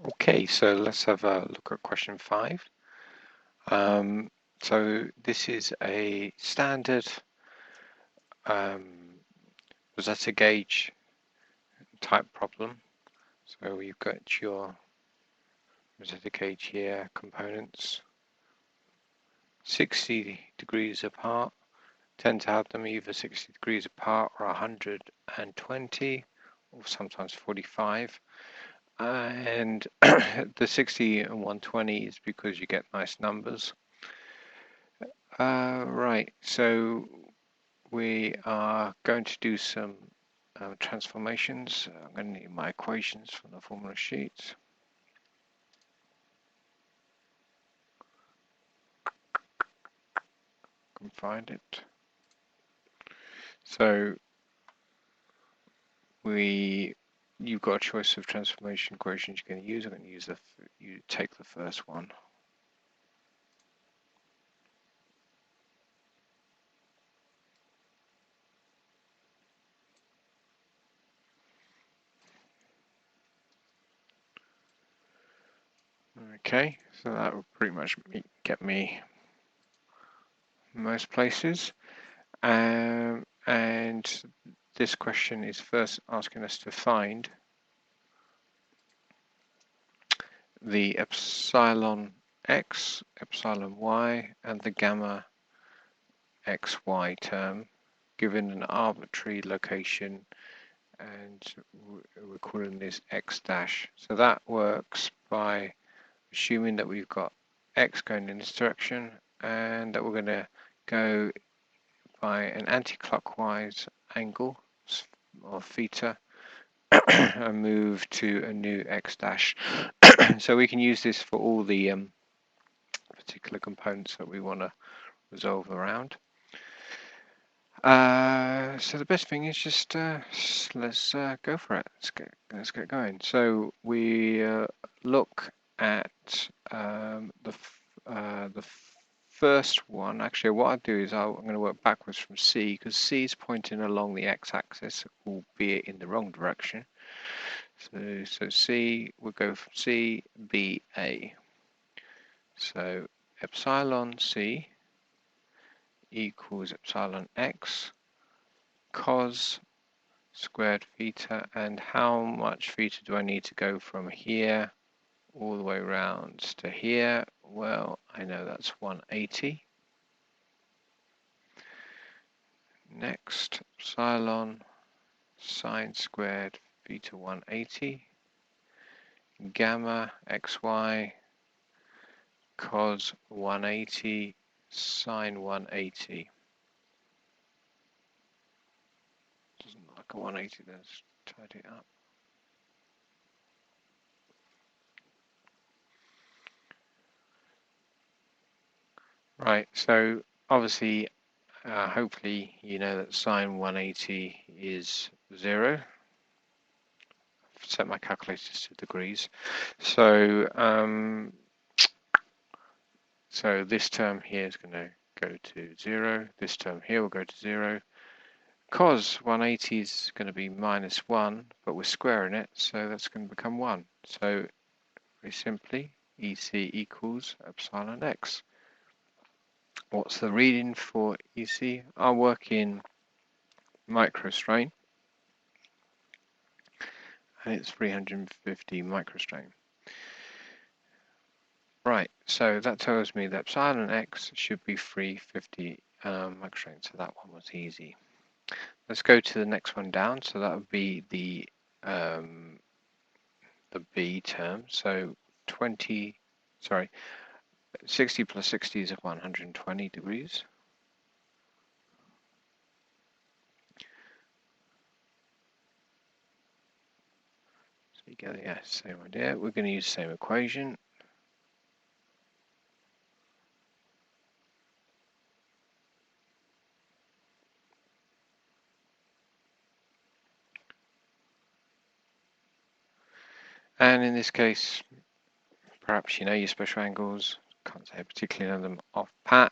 Okay, so let's have a look at question 5. So this is a standard Rosetta gauge type problem. So you've got your Rosetta gauge here, components, 60 degrees apart. Tend to have them either 60 degrees apart or 120 or sometimes 45. And the 60 and 120 is because you get nice numbers. Right, so we are going to do some transformations. I'm going to need my equations from the formula sheet. Can find it. So you've got a choice of transformation equations you're going to use. I'm going to use you take the first one. Okay, so that will pretty much get me most places. And this question is first asking us to find the epsilon x, epsilon y, and the gamma xy term given an arbitrary location, and we're calling this x dash. So that works by assuming that we've got x going in this direction and that we're going to go by an anti-clockwise angle or theta and move to a new x dash. So we can use this for all the particular components that we want to resolve around. So the best thing is just let's go for it. Let's get going. So we look at the first one. Actually, what I'll do is I'm going to work backwards from C, because C is pointing along the x-axis, albeit in the wrong direction. So C, we'll go from C, B, A. So epsilon C equals epsilon x cos squared theta. And how much theta do I need to go from here all the way around to here? Well, I know that's 180. Next, epsilon sine squared theta 180, gamma xy cos 180 sine 180. Doesn't look like a 180, let's tidy it up. Right, so obviously, hopefully you know that sine 180 is 0. I've set my calculators to degrees. So so this term here is going to go to 0. This term here will go to 0. Cos 180 is going to be minus 1, but we're squaring it, so that's going to become 1. So very simply, EC equals epsilon x. What's the reading for EC? I'll work in microstrain, and it's 350 microstrain. Right, so that tells me that epsilon x should be 350 microstrain, so that one was easy. Let's go to the next one down, so that would be the B term. So 60 plus 60 is 120 degrees. So you get the same idea. We're going to use the same equation. And in this case, perhaps you know your special angles. Can't say particularly know them off pat.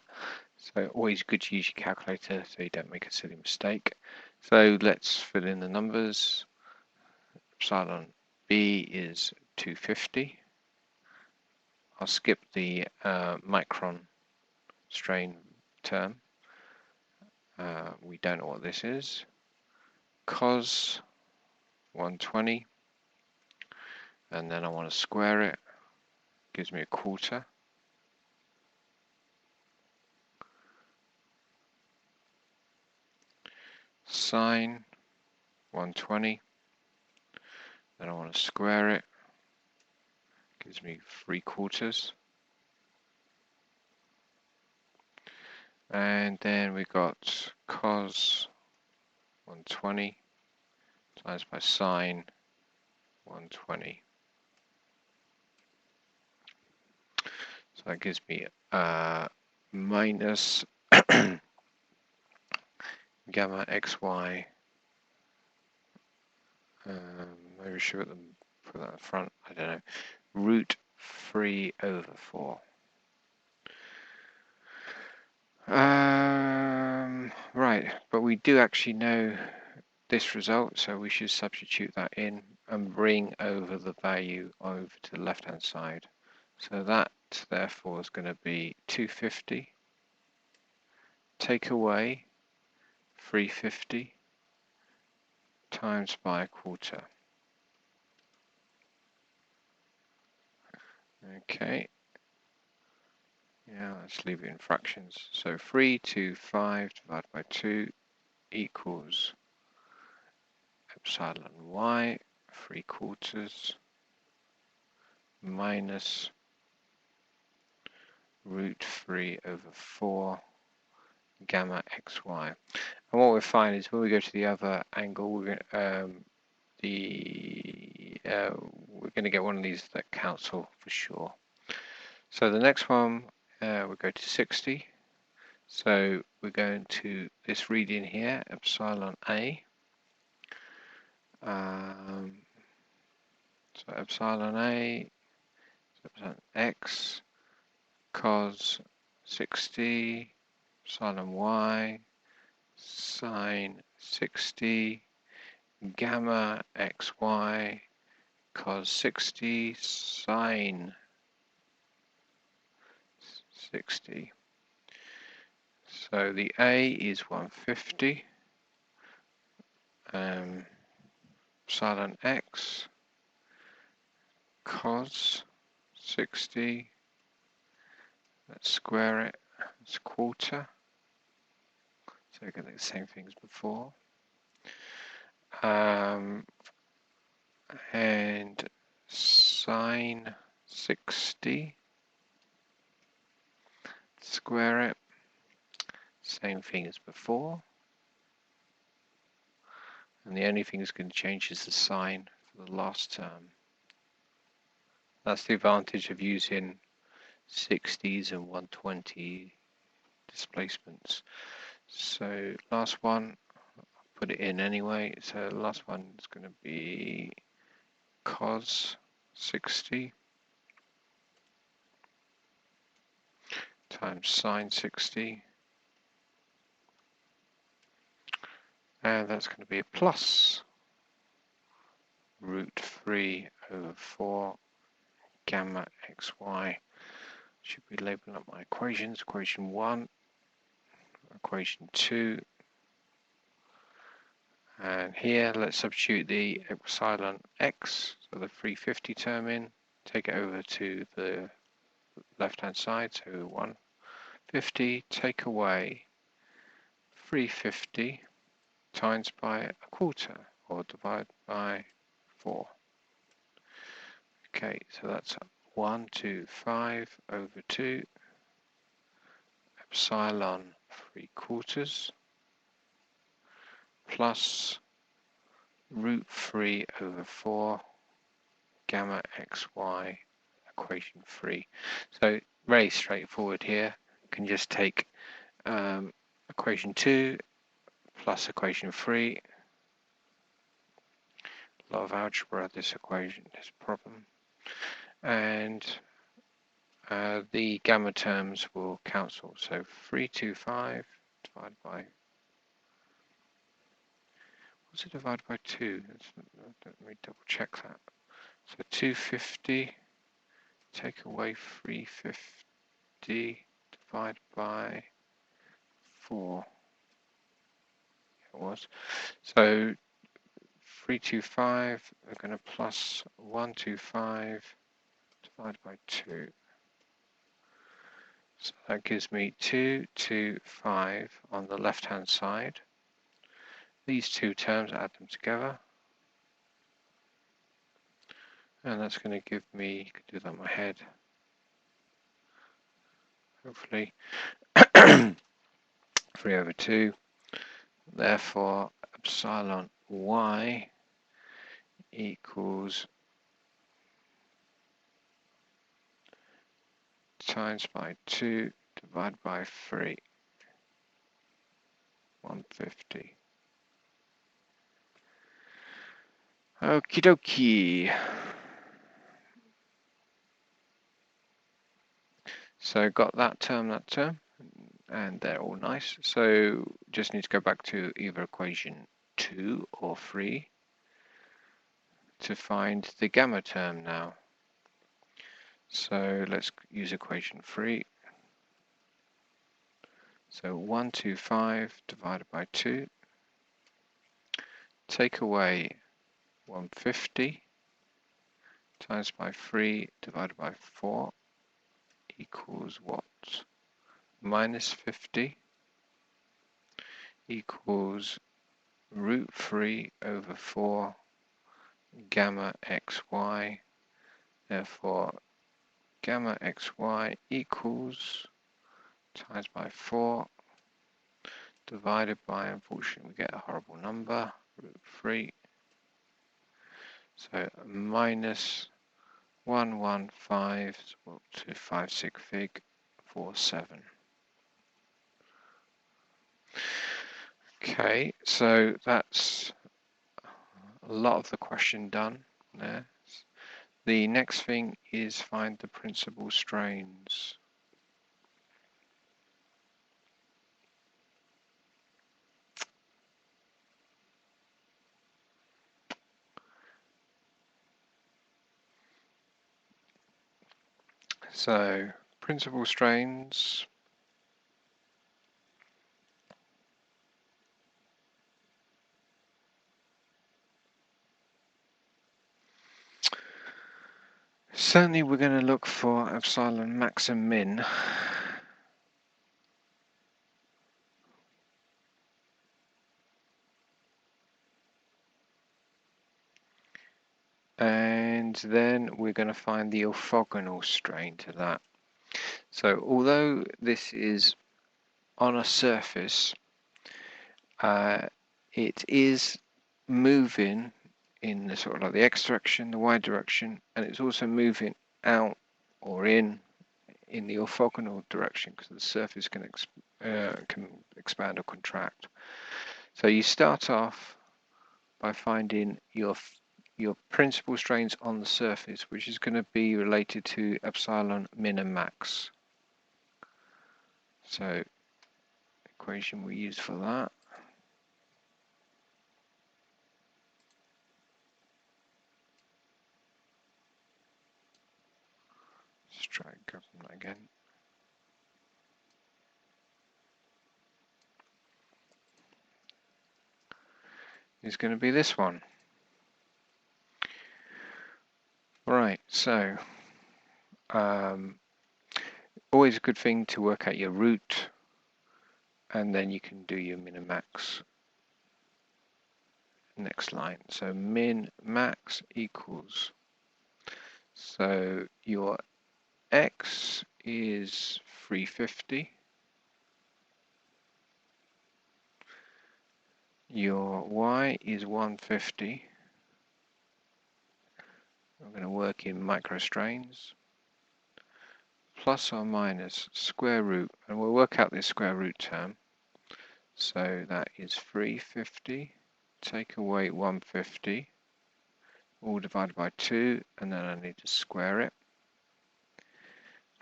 So always good to use your calculator so you don't make a silly mistake. So let's fill in the numbers. Epsilon B is 250. I'll skip the micron strain term. We don't know what this is. Cos 120, and then I want to square it. Gives me a quarter. Sine 120, then I want to square it. Gives me 3/4. And then we got cos 120 times by sine 120. So that gives me minus gamma xy. Maybe we should put that in front. I don't know. Root 3/4. Right, but we do actually know this result, so we should substitute that in and bring over the value over to the left hand side. So that therefore is going to be 250, take away 350 times by a quarter. Okay, yeah, let's leave it in fractions. So 325 divided by 2 equals epsilon y 3/4 minus root 3/4 gamma xy. And what we'll find is when we go to the other angle, we're going to get one of these that cancel for sure. So the next one, we'll go to 60. So we're going to this reading here, epsilon a. So epsilon a, so epsilon x, cos 60, epsilon y, sine 60, gamma xy, cos 60, sine 60. So the A is 150, epsilon x, cos 60, let's square it, it's a quarter, so we're going to get the same thing as before, and sine 60, square it, same thing as before, and the only thing that's going to change is the sign for the last term. That's the advantage of using 60s and 120 displacements. So last one, I'll put it in anyway. So the last one is going to be cos 60 times sine 60, and that's going to be a plus root 3/4 gamma xy. Should be labeling up my equations. Equation 1, equation 2, and here let's substitute the epsilon x, so the 350 term in, take it over to the left hand side, so 150, take away 350 times by a quarter, or divide by 4. Okay, so that's 125/2 epsilon 3/4 plus root 3/4 gamma xy, equation 3. So very straightforward here. You can just take equation 2 plus equation 3. A lot of algebra, this equation, this problem. And the gamma terms will cancel. So 325 divided by, what's it divided by 2? Let me double check that. So 250, take away 350, divide by 4. It was. So 325, we're going to plus 125 divided by 2. So that gives me 225 on the left-hand side. These two terms, add them together. And that's going to give me, you can do that in my head, hopefully, 3 over 2. Therefore, epsilon y equals times by 2 divided by 3, 150. Okie dokie. So got that term, and they're all nice. So just need to go back to either equation 2 or 3 to find the gamma term now. So let's use equation 3. So 125 divided by 2, take away 150 times by 3 divided by 4 equals what? Minus 50 equals root 3 over 4 gamma xy. Therefore, gamma xy equals times by 4 divided by, unfortunately we get a horrible number, root 3. So minus 115 to 56 fig 47. Okay, so that's a lot of the question done there. The next thing is find the principal strains. So principal strains, certainly we're going to look for epsilon max and min. And then we're going to find the orthogonal strain to that. So although this is on a surface, it is moving in the sort of like the x direction, the y direction, and it's also moving out or in the orthogonal direction because the surface can expand or contract. So you start off by finding your principal strains on the surface, which is going to be related to epsilon min and max. So equation we use for that. Let's try and grab that again. Is going to be this one. Right, so always a good thing to work out your root, and then you can do your min and max. Next line, so min max equals, so your x is 350, your y is 150. I'm going to work in microstrains, plus or minus square root, and we'll work out this square root term. So that is 350, take away 150, all divided by 2, and then I need to square it,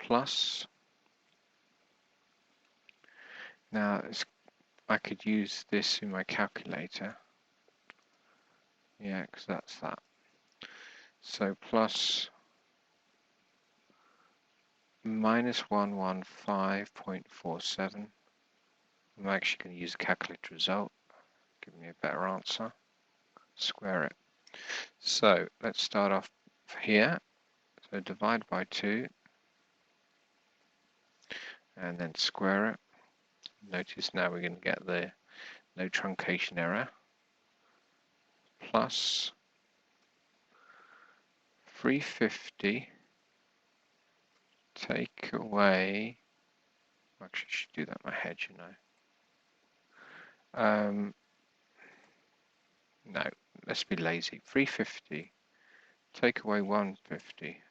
plus, now I could use this in my calculator, yeah, because that's that. So plus minus 115.47. I'm actually going to use the calculator result. Give me a better answer. Square it. So let's start off here. So divide by 2 and then square it. Notice now we're going to get the no truncation error. Plus 350 take away, actually I should do that in my head, you know. No, let's be lazy. 350 take away 150,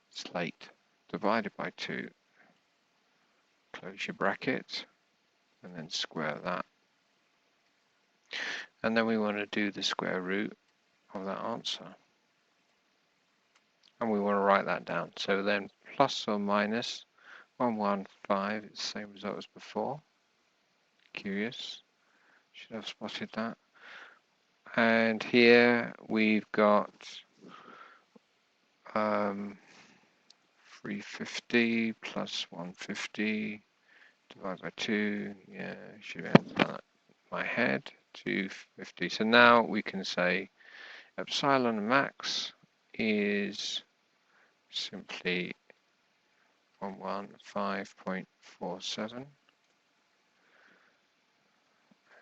it's late, divided by 2, close your bracket, and then square that. And then we want to do the square root of that answer. And we want to write that down. So then plus or minus 115, it's the same result as before. Curious, should have spotted that. And here we've got 350 plus 150 divided by 2. Yeah, should have done that in my head. 250. So now we can say epsilon max is simply 115.47.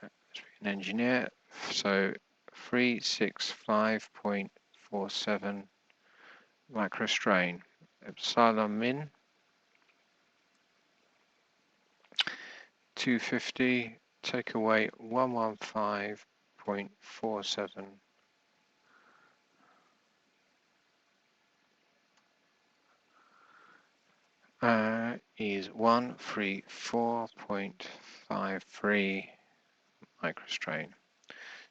Let's be an engineer. So 365.47 microstrain. Epsilon min 250, take away 115.47 is 134.53 microstrain.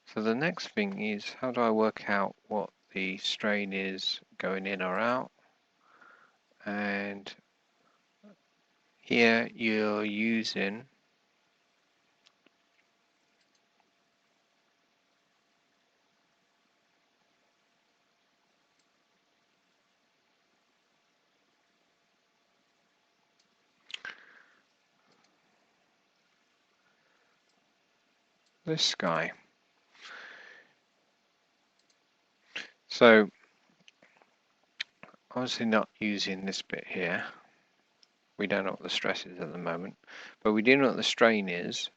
So the next thing is, how do I work out what the strain is going in or out? And here you're using this guy. So obviously not using this bit here. We don't know what the stress is at the moment, but we do know what the strain is.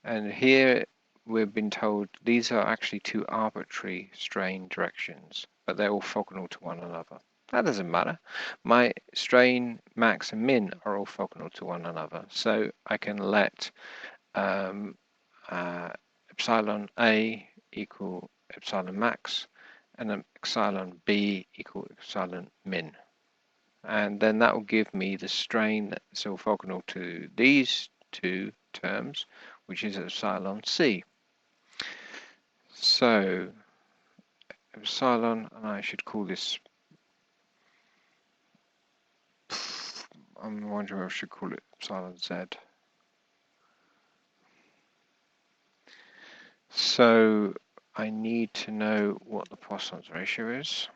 And here we've been told these are actually two arbitrary strain directions, but they're orthogonal to one another. That doesn't matter. My strain max and min are orthogonal to one another, so I can let epsilon A equal epsilon max and epsilon B equal epsilon min. And then that will give me the strain that's orthogonal to these two terms, which is epsilon C. So epsilon, and I should call this, I'm wondering if I should call it epsilon Z. So I need to know what the Poisson's ratio is.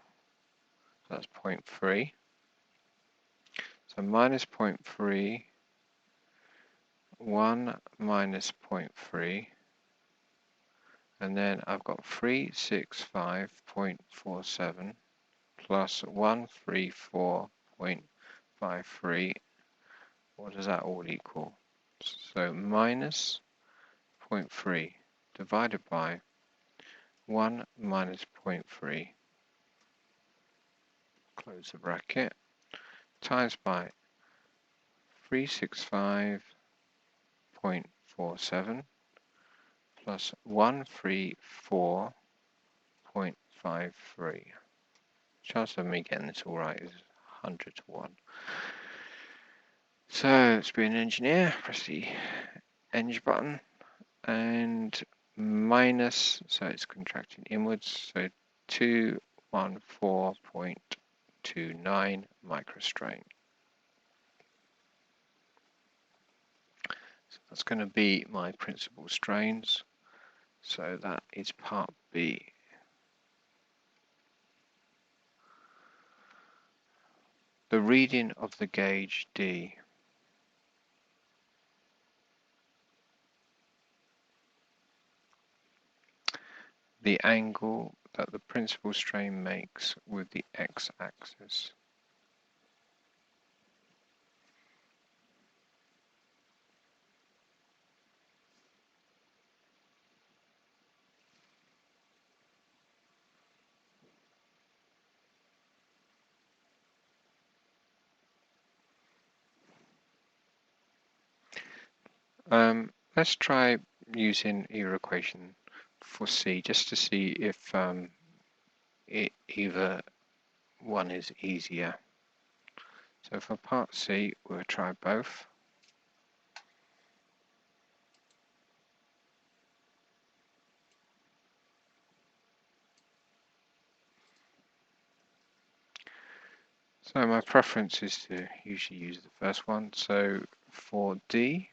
That's 0.3. So minus 0.3, 1 minus 0.3, and then I've got 365.47 plus 134.53. What does that all equal? So minus 0.3 divided by 1 minus 0.3, close the bracket, times by 365.47 plus 134.53. Chance of me getting this all right is 100 to 1. So let's be an engineer, press the eng button, and minus, so it's contracting inwards, so 214.29 microstrain. So that's going to be my principal strains. So that is part B. the reading of the gauge D. The angle that the principal strain makes with the x-axis. Let's try using either equation for C just to see if either one is easier. So for part C, we'll try both. So my preference is to usually use the first one. So for D,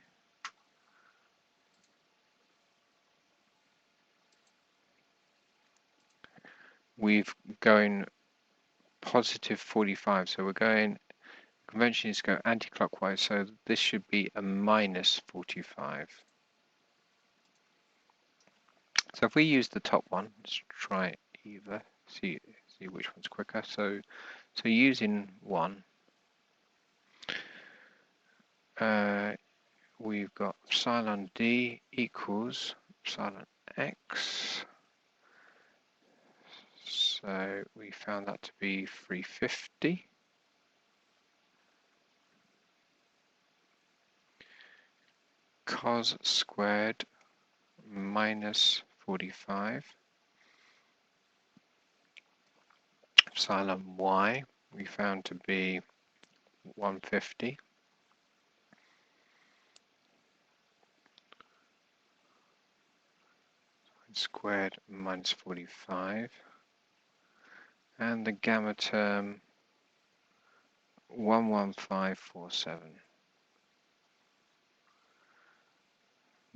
we've going positive 45. So we're going, convention is to go anti-clockwise. So this should be a minus 45. So if we use the top one, let's try either, see which one's quicker. So using one, we've got epsilon D equals epsilon X. So we found that to be 350. Cos squared minus 45. Epsilon Y we found to be 150. Squared minus 45. And the gamma term 11547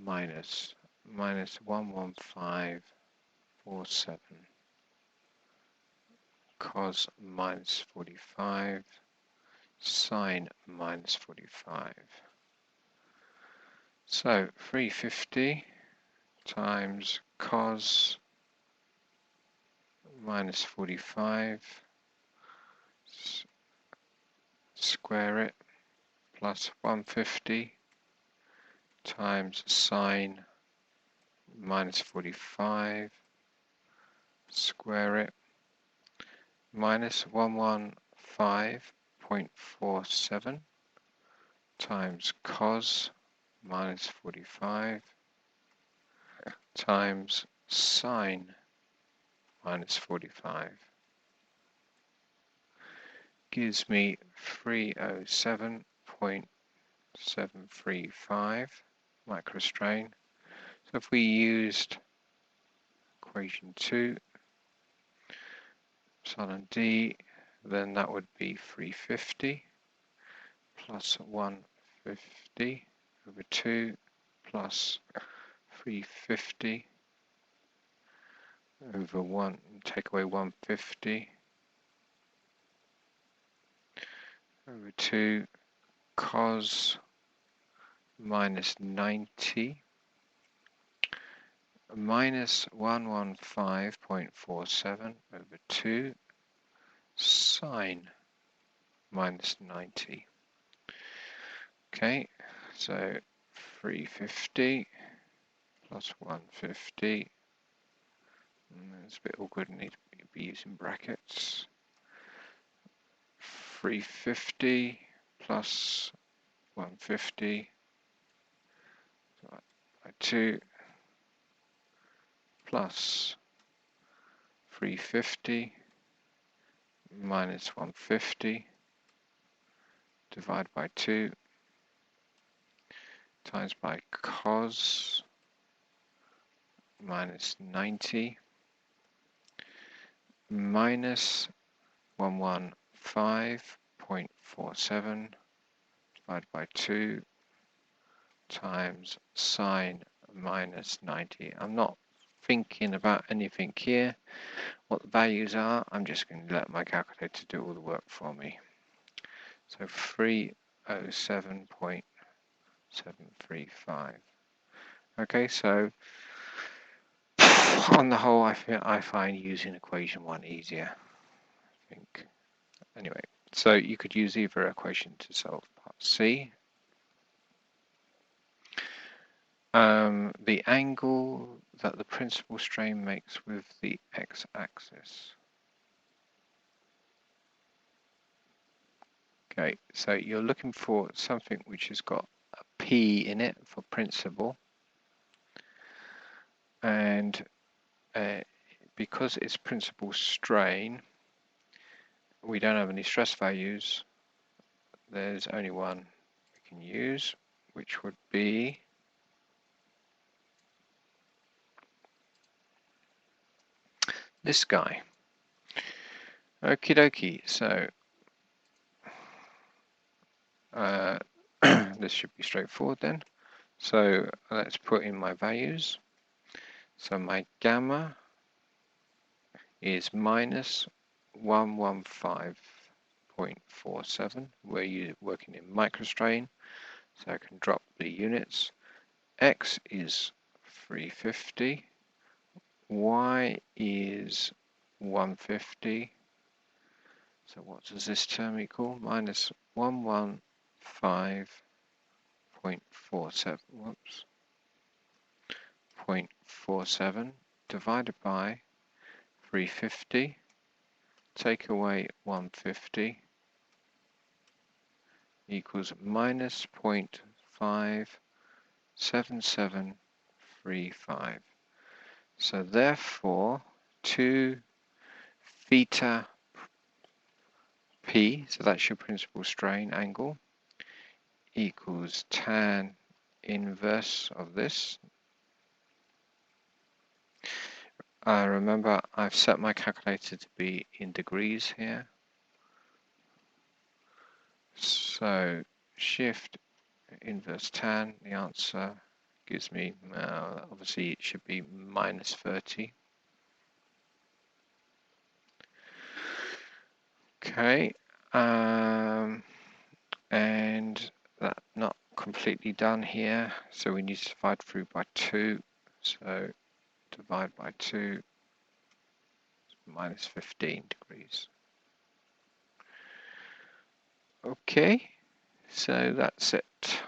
minus 11547 cos minus 45 sine minus 45. So 350 times cos minus 45, square it, plus 150 times sine minus 45, square it, minus 115.47 times cos minus 45 times sine minus 45 gives me 307.735 microstrain. So if we used equation 2, epsilon D, then that would be 350 plus 150 over 2 plus 350 over 1, take away 150 over 2 cos minus 90 minus 115.47 over 2 sine minus 90. Okay, so 350 plus 150. It's a bit awkward, I need to be using brackets. 350 plus 150 by 2 plus 350 minus 150 divided by 2 times by cos minus 90 minus 115.47 divided by 2 times sine minus 90. I'm not thinking about anything here, what the values are. I'm just going to let my calculator do all the work for me. So 307.735. Okay, so on the whole, I find using equation 1 easier, I think. Anyway, so you could use either equation to solve part C. The angle that the principal strain makes with the x-axis. Okay, so you're looking for something which has got a P in it for principal, and because it's principal strain, we don't have any stress values. There's only one we can use, which would be this guy. Okie dokie, so this should be straightforward then. So let's put in my values. So my gamma is minus 115.47, where you're working in microstrain, so I can drop the units. X is 350, Y is 150. So what does this term equal? Minus 115.47, whoops, 0.47 divided by 350, take away 150, equals minus 0.57735. So therefore, 2 theta P, so that's your principal strain angle, equals tan inverse of this. Remember, I've set my calculator to be in degrees here. So shift inverse tan, the answer gives me, obviously it should be minus 30. Okay, and that's not completely done here, so we need to divide through by 2. So divide by 2, minus 15 degrees. Okay, so that's it.